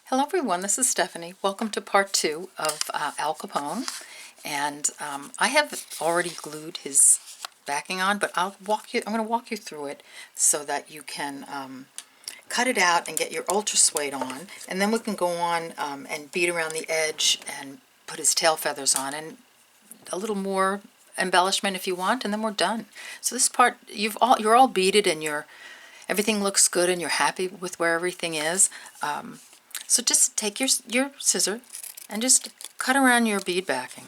Hello everyone, this is Stephanie. Welcome to part two of Al Capone. And I have already glued his backing on, but I'm going to walk you through it so that you can cut it out and get your ultra suede on. And then we can go on and bead around the edge and put his tail feathers on and a little more embellishment if you want, and then we're done. So this part, you're all beaded and everything looks good and you're happy with where everything is. So just take your scissor and just cut around your bead backing.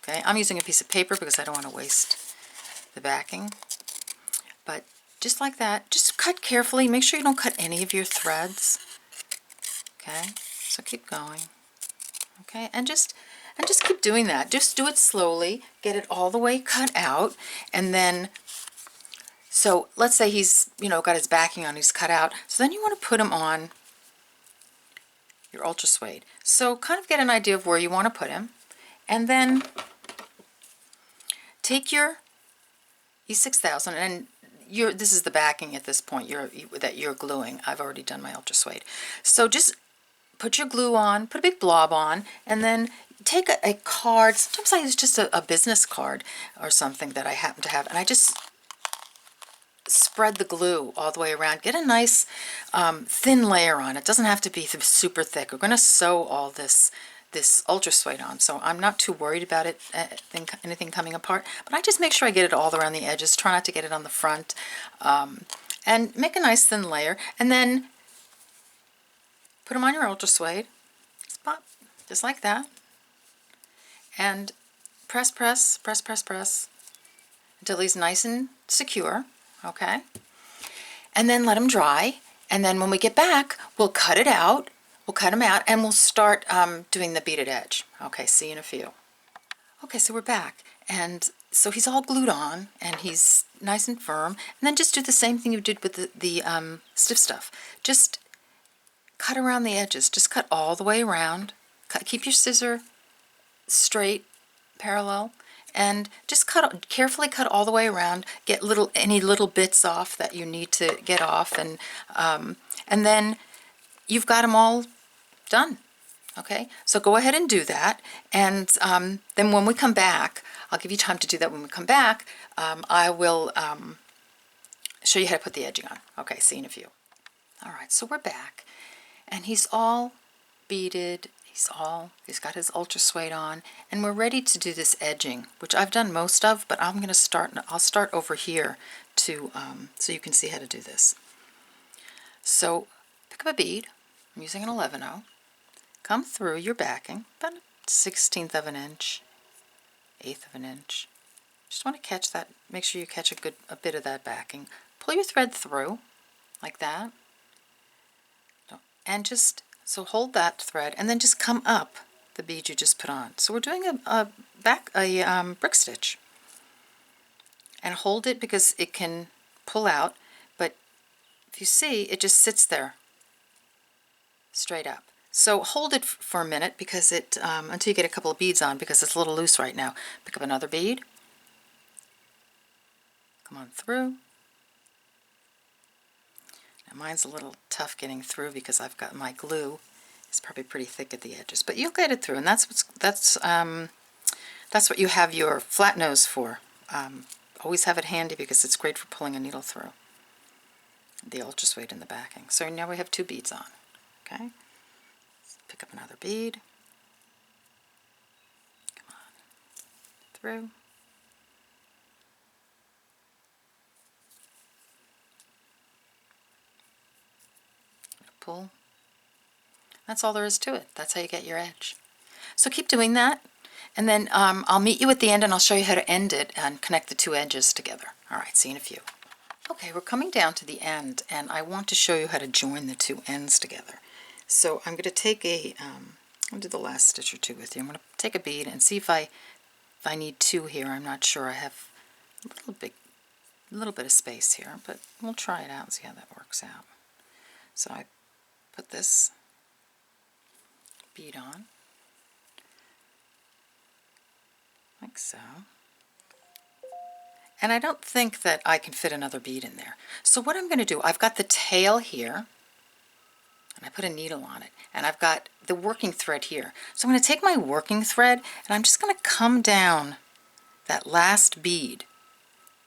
Okay, I'm using a piece of paper because I don't want to waste the backing. But just like that, just cut carefully. Make sure you don't cut any of your threads. Okay, so keep going. Okay, and just keep doing that. Just do it slowly. Get it all the way cut out, and then. So let's say he's got his backing on. He's cut out. So then you want to put him on your ultra suede. So kind of get an idea of where you want to put him, and then take your E6000, and this is the backing at this point that you're gluing. I've already done my ultra suede. So just put your glue on, put a big blob on, and then take a card. Sometimes I use just a business card or something that I happen to have, and I just spread the glue all the way around. Get a nice thin layer on. It doesn't have to be super thick. We're going to sew all this ultra suede on, so I'm not too worried about it, anything coming apart. But I just make sure I get it all around the edges. Try not to get it on the front, and make a nice thin layer. And then put them on your ultra suede, spot, just like that, and press, press, press, press, press until he's nice and secure. Okay, and then let them dry, and then when we get back we'll cut it out, and we'll start doing the beaded edge. Okay, see you in a few. Okay, so we're back, and so he's all glued on and he's nice and firm, and then just do the same thing you did with the stiff stuff. Just cut around the edges, just cut all the way around, keep your scissor straight, parallel, and just carefully cut all the way around. Get any little bits off that you need to get off, and then you've got them all done. Okay, so go ahead and do that, and then when we come back, I'll give you time to do that. When we come back, I will show you how to put the edging on. Okay, see you in a few. All right, so we're back, and he's all beaded. He's got his ultra suede on, and we're ready to do this edging, which I've done most of, but I'll start over here to so you can see how to do this. So pick up a bead. I'm using an 11/0. Come through your backing about a 1/16 of an inch, 1/8 of an inch. Just want to catch that. Make sure you catch a bit of that backing. Pull your thread through like that, and so hold that thread, and then just come up the bead you just put on. So we're doing a brick stitch, and hold it because it can pull out, but if you see, it just sits there straight up. So hold it for a minute because until you get a couple of beads on, because it's a little loose right now. Pick up another bead, come on through. Now mine's a little tough getting through because I've got my glue. It's probably pretty thick at the edges, but you'll get it through, and that's what you have your flat nose for. Always have it handy because it's great for pulling a needle through. The ultra suede in the backing. So now we have 2 beads on. Okay, let's pick up another bead. Come on through. Pull. That's all there is to it. That's how you get your edge. So keep doing that, and then I'll meet you at the end, and I'll show you how to end it and connect the 2 edges together. All right, see you in a few. Okay, we're coming down to the end, and I want to show you how to join the 2 ends together. So I'm going to take I'll do the last stitch or 2 with you. I'm going to take a bead and see if I need 2 here. I'm not sure. I have a little bit of space here, but we'll try it out and see how that works out. So I put this bead on, like so, and I don't think that I can fit another bead in there. So what I'm going to do, I've got the tail here, and I put a needle on it, and I've got the working thread here. So I'm going to take my working thread and I'm just going to come down that last bead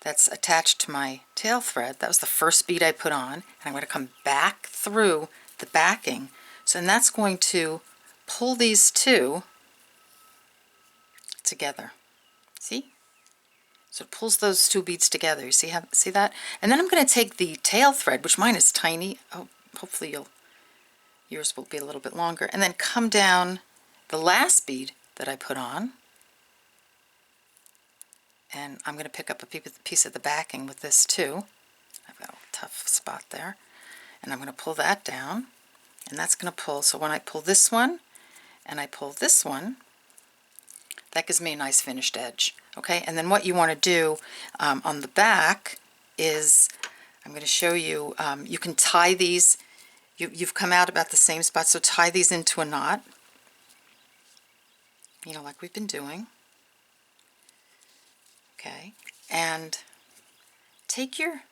that's attached to my tail thread. That was the first bead I put on, and I'm going to come back through the backing. So and that's going to pull these two together. See? So it pulls those two beads together. You see that? And then I'm going to take the tail thread, which mine is tiny. Oh, hopefully yours will be a little bit longer. And then come down the last bead that I put on. And I'm going to pick up a piece of the backing with this too. I've got a tough spot there. And I'm going to pull that down. And that's going to pull. So when I pull this one and I pull this one, that gives me a nice finished edge. Okay, and then what you want to do on the back is, I'm going to show you, you can tie these, you've come out about the same spot, so tie these into a knot, you know, like we've been doing. Okay, and take your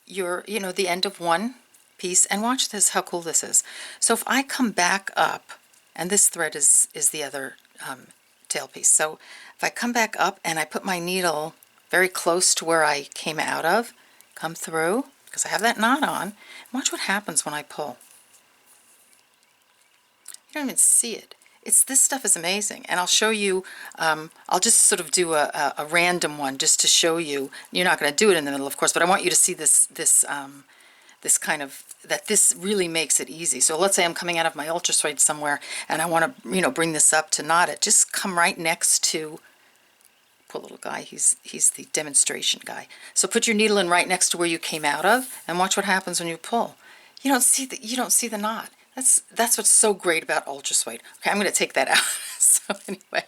you know, the end of one piece, and watch this, how cool this is. So if I come back up, and this thread is the other tail piece. So if I come back up and I put my needle very close to where I came out of, come through, because I have that knot on, watch what happens when I pull. You don't even see it. This stuff is amazing, and I'll show you, I'll just sort of do a random one just to show you. You're not going to do it in the middle, of course, but I want you to see this kind of, that this really makes it easy. So let's say I'm coming out of my ultra suede somewhere and I want to, you know, bring this up to knot it. Just come right next to, poor little guy, he's the demonstration guy. So put your needle in right next to where you came out of, and watch what happens when you pull. You don't see the knot. That's what's so great about ultra suede. Okay, I'm going to take that out. So anyway,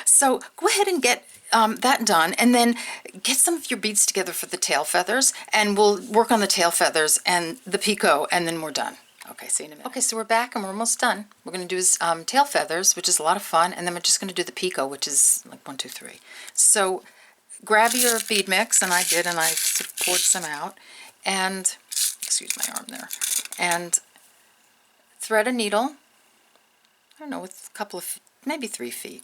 so go ahead and get that done, and then get some of your beads together for the tail feathers, and we'll work on the tail feathers and the picot, and then we're done. Okay, see you in a minute. Okay, so we're back and we're almost done. We're going to do tail feathers, which is a lot of fun, and then we're just going to do the picot, which is like 1, 2, 3. So grab your bead mix, and I did, and I poured some out, and excuse my arm there, and thread a needle, I don't know, with a couple of, maybe 3 feet,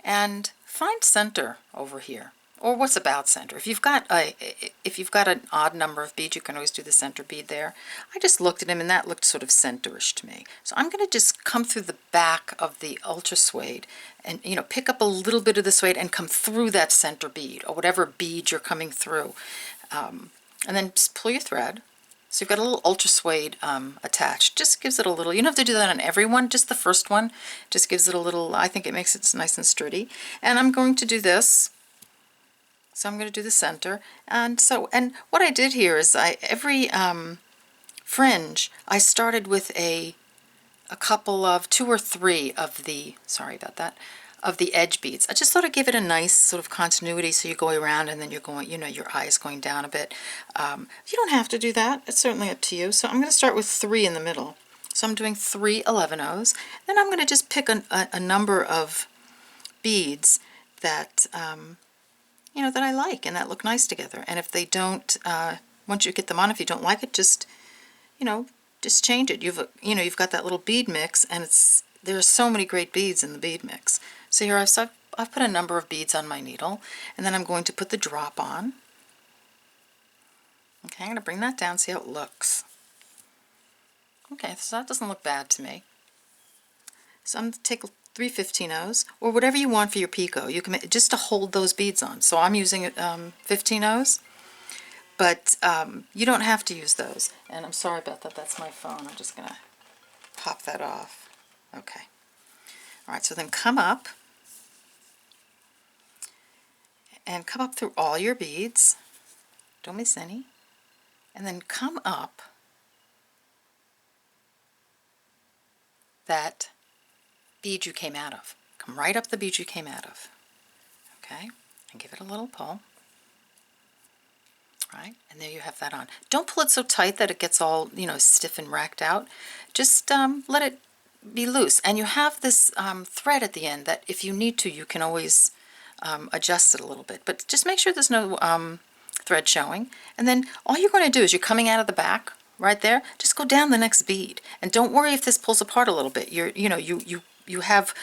and find center over here, or what's about center. If you've got an odd number of beads, you can always do the center bead there. I just looked at him, and that looked sort of centerish to me. So I'm going to just come through the back of the ultra suede, and you know, pick up a little bit of the suede and come through that center bead, or whatever bead you're coming through, and then just pull your thread. So you've got a little ultra suede attached. Just gives it a little, you don't have to do that on every one, just the first one. Just gives it a little, I think it makes it nice and sturdy. And I'm going to do this. So I'm going to do the center. And what I did here is every fringe, I started with a couple of 2 or 3 of the, sorry about that, of the edge beads. I just thought I'd give it a nice sort of continuity, so you go around and then you're going, you know, your eye is going down a bit. You don't have to do that. It's certainly up to you. So I'm going to start with 3 in the middle. So I'm doing 3 11-ohs. Then I'm going to just pick a number of beads that, you know, that I like and that look nice together. And if they don't, once you get them on, if you don't like it, just, you know, just change it. You've got that little bead mix, and there are so many great beads in the bead mix. So here I've put a number of beads on my needle, and then I'm going to put the drop on. Okay, I'm going to bring that down, see how it looks. Okay, so that doesn't look bad to me. So I'm going to take 3 15-ohs, or whatever you want for your picot. You can just to hold those beads on. So I'm using 15-ohs, but you don't have to use those. And I'm sorry about that. That's my phone. I'm just going to pop that off. Okay. All right. So then come up. And come up through all your beads. Don't miss any. And then come up that bead you came out of. Come right up the bead you came out of. Okay? And give it a little pull. Right? And there you have that on. Don't pull it so tight that it gets all, you know, stiff and racked out. Just let it be loose. And you have this thread at the end that if you need to, you can always adjust it a little bit. But just make sure there's no thread showing. And then all you're going to do is you're coming out of the back right there, just go down the next bead. And don't worry if this pulls apart a little bit. You have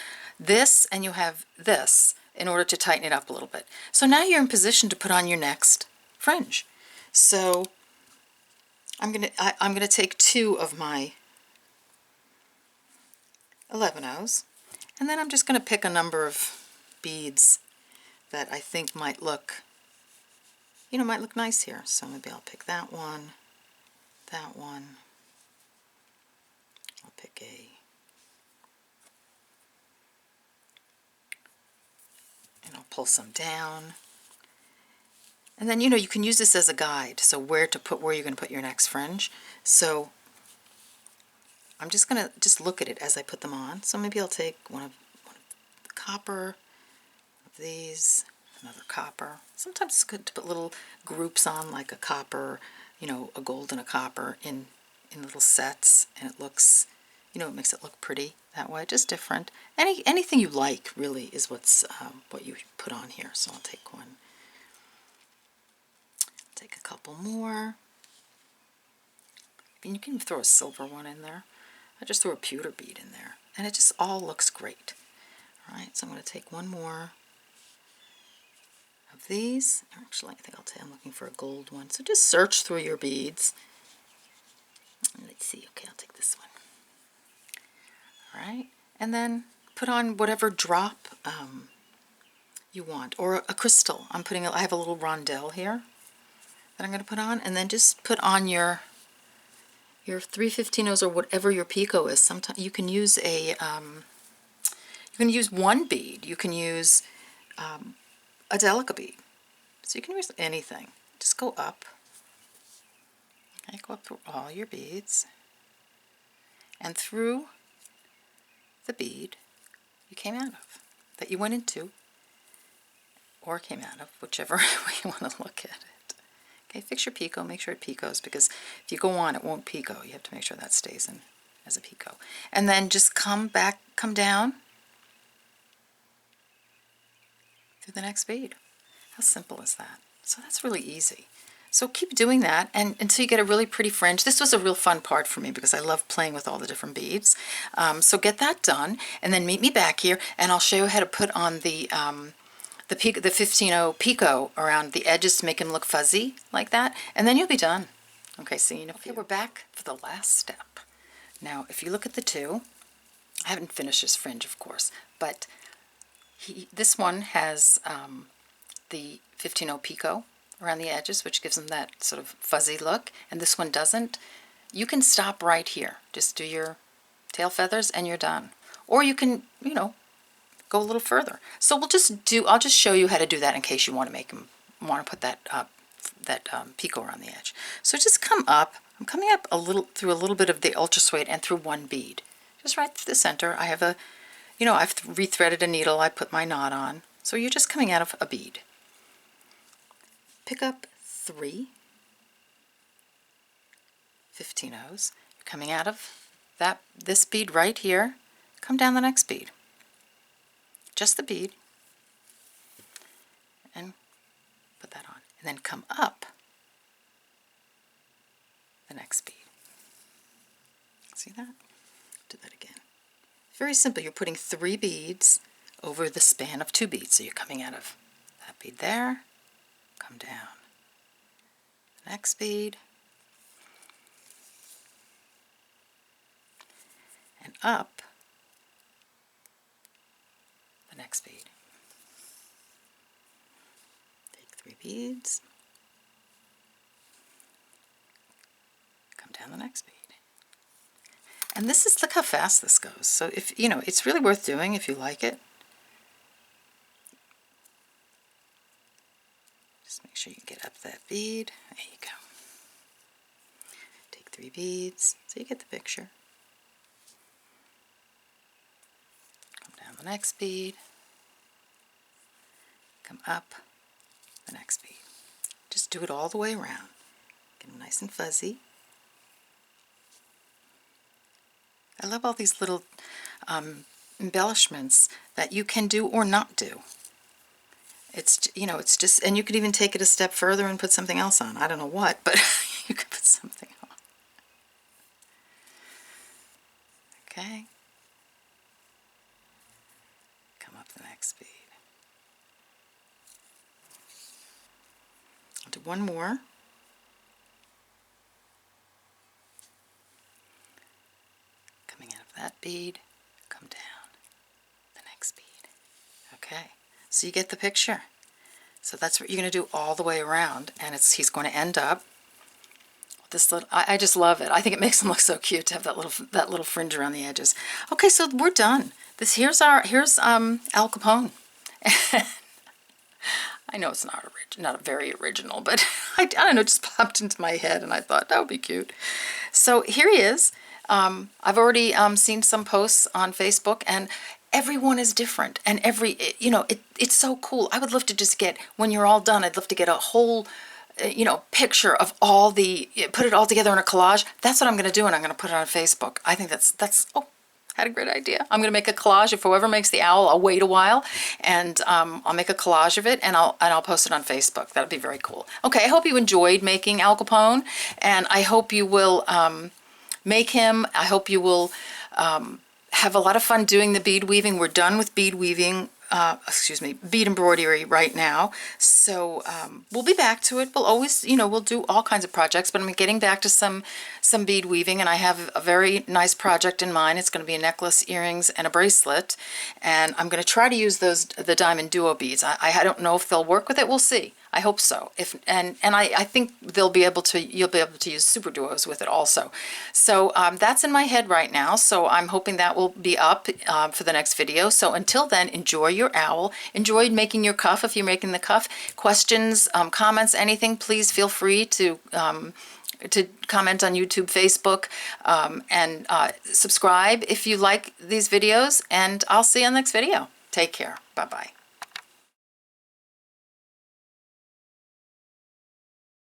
this and you have this in order to tighten it up a little bit. So now you're in position to put on your next fringe. So I'm gonna take 2 of my 11-ohs, and then I'm just gonna pick a number of beads that I think might look nice here. So maybe I'll pick that one, that one. I'll pick and I'll pull some down. And then, you can use this as a guide, so where you're going to put your next fringe. So I'm just going to look at it as I put them on. So maybe I'll take one of the copper, of these, another copper. Sometimes it's good to put little groups on, like a copper, a gold and a copper in little sets, and it looks, it makes it look pretty that way, just different. Anything you like really is what you put on here. So I'll take one. Take a couple more. And you can even throw a silver one in there. I just threw a pewter bead in there, and it just all looks great. All right, so I'm going to take one more of these. Actually, I'm looking for a gold one. So just search through your beads. Let's see. Okay, I'll take this one. All right, and then put on whatever drop you want, or a crystal. I have a little rondelle here that I'm going to put on, and then just put on your 3/15 or whatever your picot is. Sometimes you can use one bead. You can use a delicate bead. So you can use anything. Just go up. Okay, go up through all your beads, and through the bead you came out of, that you went into, or came out of, whichever way you want to look at it. Okay, fix your picot, make sure it picots, because if you go on it won't picot. You have to make sure that stays in as a picot. And then just come down through the next bead. How simple is that? So that's really easy. So keep doing that until you get a really pretty fringe. This was a real fun part for me because I love playing with all the different beads. So get that done, and then meet me back here, and I'll show you how to put on the 15-0 picot around the edges to make them look fuzzy like that, and then you'll be done. Okay, see you in a few. Okay, we're back for the last step. Now, if you look at the 2, I haven't finished this fringe, of course, but this one has the 15-0 picot around the edges, which gives them that sort of fuzzy look, and this one doesn't. You can stop right here. Just do your tail feathers and you're done. Or you can, go a little further. So I'll just show you how to do that in case you want to put that picot around the edge. So just come up. I'm coming up through a little bit of the ultra suede and through one bead, just right through the center. I have I've rethreaded a needle. I put my knot on. So you're just coming out of a bead. Pick up 3 15-0s. You're coming out of this bead right here. Come down the next bead. Just the bead, and put that on, and then come up the next bead. See that? Do that again. Very simple. You're putting 3 beads over the span of 2 beads. So you're coming out of that bead there, come down the next bead, and up next bead. Take 3 beads, come down the next bead. And look how fast this goes. So if, it's really worth doing if you like it. Just make sure you get up that bead. There you go. Take 3 beads, so you get the picture. Come down the next bead. Come up the next bead. Just do it all the way around. Get them nice and fuzzy. I love all these little embellishments that you can do or not do. It's, you know, it's just, and you could even take it a step further and put something else on. I don't know what, but you could put something on. Okay. Come up the next bead. I'll do one more. Coming out of that bead, come down the next bead. Okay, so you get the picture. So that's what you're going to do all the way around, and he's going to end up with this little. I just love it. I think it makes him look so cute to have that little fringe around the edges. Okay, so we're done. Here's Al Capone. I know it's not very original, but I don't know, it just popped into my head, and I thought that would be cute. So here he is. I've already seen some posts on Facebook, and everyone is different, and it's so cool. I would love to just get, when you're all done, I'd love to get a whole picture of put it all together in a collage. That's what I'm going to do, and I'm going to put it on Facebook. I think oh, I had a great idea. I'm going to make a collage. If whoever makes the owl, I'll wait a while, and I'll make a collage of it, and I'll post it on Facebook. That'll be very cool. Okay, I hope you enjoyed making Al Capone, and I hope you will make him. I hope you will have a lot of fun doing the bead weaving. We're done with bead weaving, bead embroidery right now. So we'll be back to it. We'll always, we'll do all kinds of projects, but I'm getting back to some bead weaving, and I have a very nice project in mind. It's going to be a necklace, earrings, and a bracelet, and I'm going to try to use the diamond duo beads. I don't know if they'll work with it. We'll see. I hope so. I think you'll be able to use super duos with it also. So that's in my head right now. So I'm hoping that will be up for the next video. So until then, enjoy your owl. Enjoy making your cuff if you're making the cuff. Questions, comments, anything, please feel free to comment on YouTube, Facebook, and subscribe if you like these videos. And I'll see you in the next video. Take care. Bye-bye.